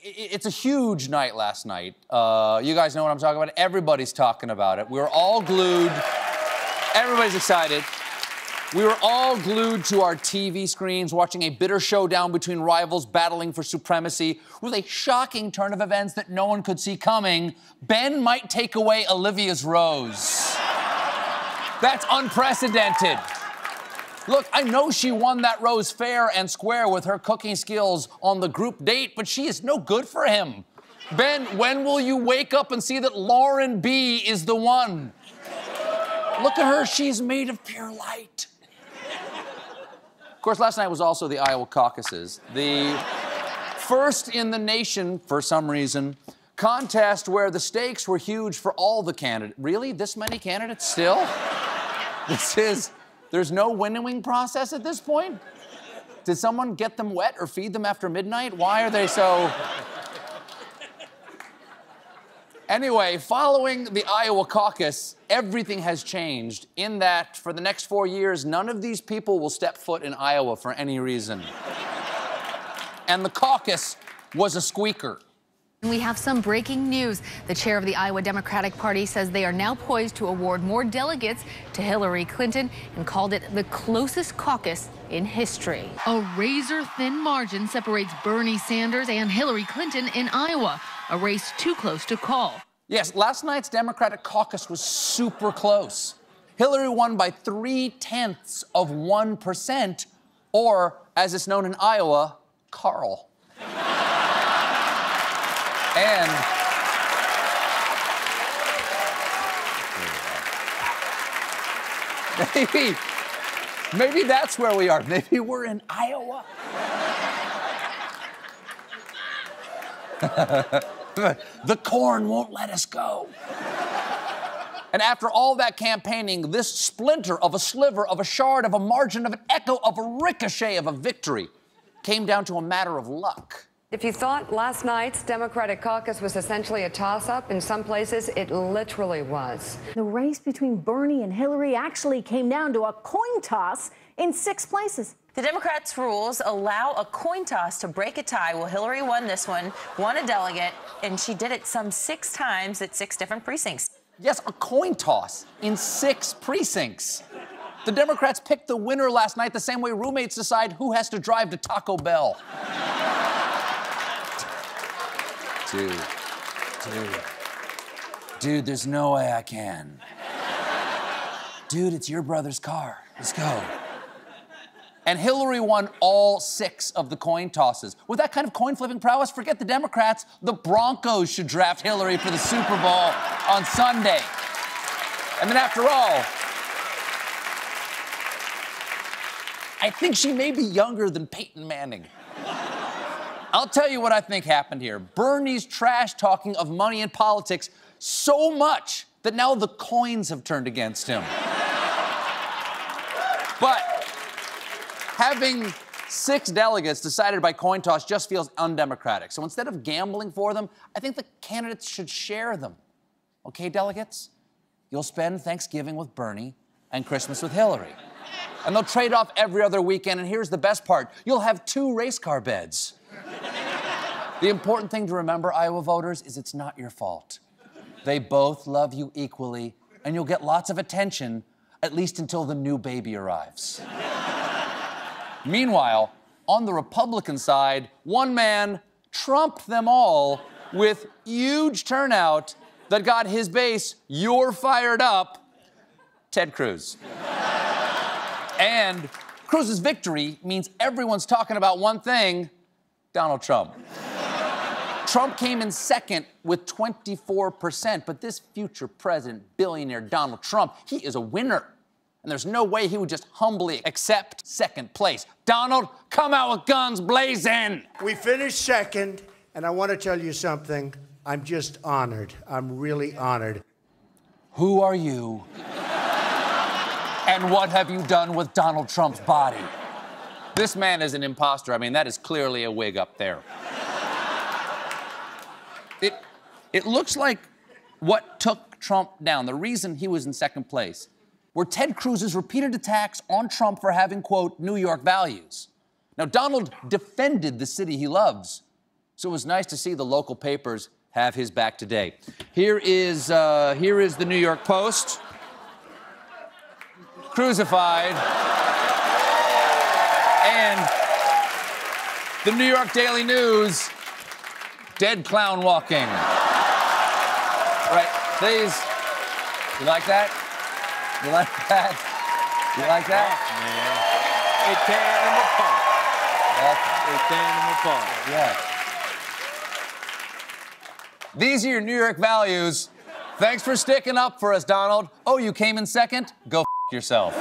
It's a huge night last night. You guys know what I'm talking about. Everybody's talking about it. We were all glued. Everybody's excited. We were all glued to our TV screens watching a bitter showdown between rivals battling for supremacy. With a shocking turn of events that no one could see coming, Ben might take away Olivia's rose. That's unprecedented. Look, I know she won that rose fair and square with her cooking skills on the group date, but she is no good for him. Ben, when will you wake up and see that Lauren B is the one? Look at her, she's made of pure light. Of course, last night was also the Iowa Caucuses, the first in the nation, for some reason, contest where the stakes were huge for all the candidates. Really? This many candidates still? There's no winnowing process at this point? Did someone get them wet or feed them after midnight? Why are they so... Anyway, following the Iowa caucus, everything has changed in that for the next 4 years, none of these people will step foot in Iowa for any reason. And the caucus was a squeaker. We have some breaking news. The chair of the Iowa Democratic Party says they are now poised to award more delegates to Hillary Clinton and called it the closest caucus in history. A razor-thin margin separates Bernie Sanders and Hillary Clinton in Iowa, a race too close to call. Yes, last night's Democratic caucus was super close. Hillary won by 0.3%, or, as it's known in Iowa, Carl. And maybe that's where we are. Maybe we're in Iowa. The corn won't let us go. And after all that campaigning, this splinter of a sliver of a shard of a margin of an echo of a ricochet of a victory came down to a matter of luck. If you thought last night's Democratic caucus was essentially a toss-up, in some places it literally was. The race between Bernie and Hillary actually came down to a coin toss in 6 places. The Democrats' rules allow a coin toss to break a tie. Well, Hillary won this one, won a delegate, and she did it some 6 times at 6 different precincts. Yes, a coin toss in 6 precincts. The Democrats picked the winner last night the same way roommates decide who has to drive to Taco Bell. Dude, there's no way I can. Dude, it's your brother's car. Let's go. And Hillary won all 6 of the coin tosses. With that kind of coin-flipping prowess, forget the Democrats. The Broncos should draft Hillary for the Super Bowl on Sunday. And then after all, I think she may be younger than Peyton Manning. I'll tell you what I think happened here. Bernie's trash-talking of money and politics so much that now the coins have turned against him. But having 6 delegates decided by coin toss just feels undemocratic. So instead of gambling for them, I think the candidates should share them. Okay, delegates? You'll spend Thanksgiving with Bernie and Christmas with Hillary. And they'll trade off every other weekend, and here's the best part. You'll have 2 race car beds. The important thing to remember, Iowa voters, is it's not your fault. They both love you equally, and you'll get lots of attention, at least until the new baby arrives. Meanwhile, on the Republican side, one man trumped them all with huge turnout that got his base, "You're fired up," Ted Cruz. And Cruz's victory means everyone's talking about one thing: Donald Trump. Trump came in second with 24%, but this future president, billionaire Donald Trump, he is a winner. And there's no way he would just humbly accept second place. Donald, come out with guns blazing. We finished second, and I want to tell you something. I'm just honored. I'm really honored. Who are you? And what have you done with Donald Trump's body? This man is an imposter. I mean, that is clearly a wig up there. It looks like what took Trump down, the reason he was in second place, were Ted Cruz's repeated attacks on Trump for having, quote, New York values. Now, Donald defended the city he loves, So it was nice to see the local papers have his back today. Here is the New York Post. Crucified. And the New York Daily News. Dead clown walking. Right, please. You like that? You like that? You like that? Man. It tearing them apart. Yeah. These are your New York values. Thanks for sticking up for us, Donald. Oh, you came in second? Go f yourself.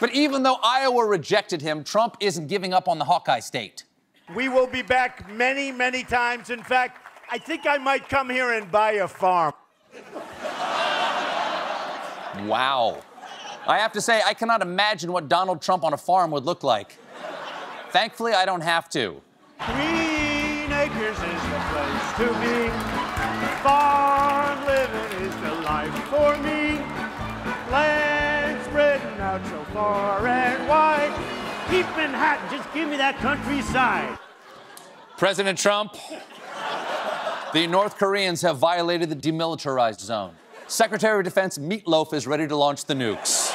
But even though Iowa rejected him, Trump isn't giving up on the Hawkeye state. We will be back many, many times. In fact, I think I might come here and buy a farm. Wow. I have to say, I cannot imagine what Donald Trump on a farm would look like. Thankfully, I don't have to. 3 acres is the place to be. Farm living is the life for me. Land spreading out so far and wide. Keep Manhattan, just give me that countryside. President Trump, the North Koreans have violated the demilitarized zone. Secretary of Defense Meatloaf is ready to launch the nukes.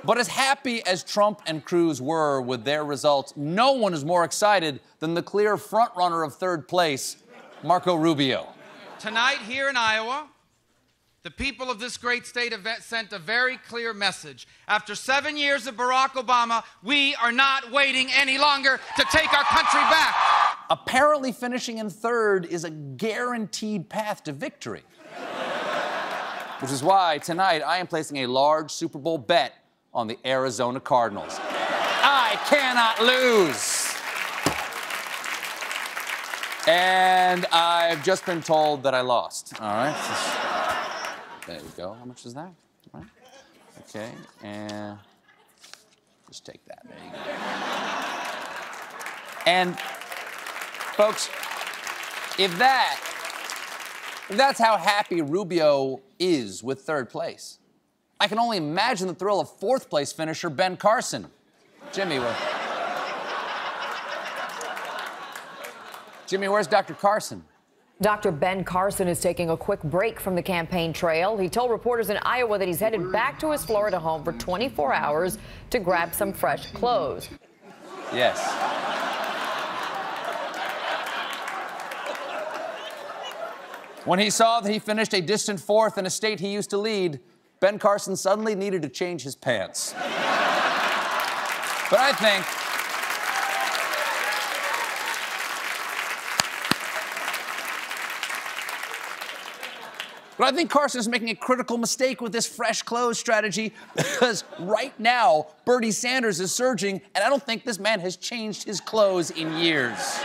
But as happy as Trump and Cruz were with their results, no one is more excited than the clear frontrunner of third place, Marco Rubio. Tonight, here in Iowa, the people of this great state have sent a very clear message. After 7 years of Barack Obama, we are not waiting any longer to take our country back. Apparently, finishing in third is a guaranteed path to victory. Which is why tonight I am placing a large Super Bowl bet on the Arizona Cardinals. I cannot lose. And I've just been told that I lost. All right. There you go. How much is that? All right. Okay. And just take that. There you go. And folks, if that's how happy Rubio is with third place, I can only imagine the thrill of fourth place finisher Ben Carson. Jimmy, where's Dr. Carson? Dr. Ben Carson is taking a quick break from the campaign trail. He told reporters in Iowa that he's headed back to his Florida home for 24 hours to grab some fresh clothes. Yes. When he saw that he finished a distant fourth in a state he used to lead, Ben Carson suddenly needed to change his pants. But I think Carson is making a critical mistake with this fresh clothes strategy because right now, Bernie Sanders is surging, and I don't think this man has changed his clothes in years.